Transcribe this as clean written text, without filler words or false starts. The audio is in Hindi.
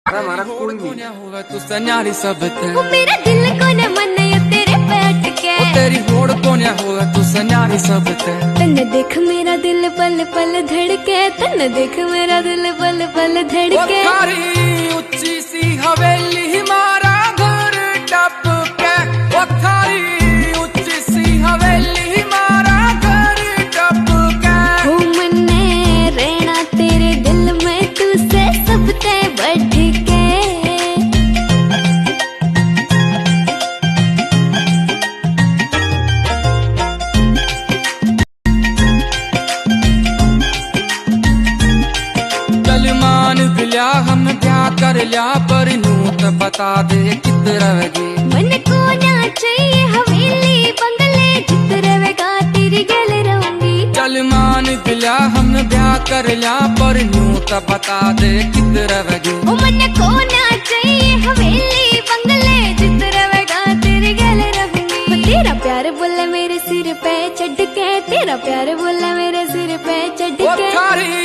हमारा कोई नहीं होगा तू सन्यारी सब ते मेरा दिल कोने मन तेरे बैठ के तेरी होड़ कोने होगा तू सन्यारी सब ते तन देख मेरा दिल पल पल धड़के तन देख मेरा दिल पल पल धड़के थारी ऊंची सी हवेली मारा घर टप के थारी ऊंची सी हवेली मारा घर टप के हो मन्ने रहना तेरे दिल में तू से सब ते बढ़ के मान लिया हम ब्याह कर लिया पर नू तो बता दे कित रवेगी मन को ना चाहिए हवेली बंगले जित रहेगा तेरी गल रहूंगी चल मान लिया हम ब्याह कर लिया पर नू तो बता दे कित रवेगी मन को ना चाहिए हवेली बंगले जित रहेगा तेरी गल रहूंगी तेरा प्यार बोला मेरे सिर पे चढ़ के तेरा प्यार बोला मेरे सिर पे चढ़ के थारी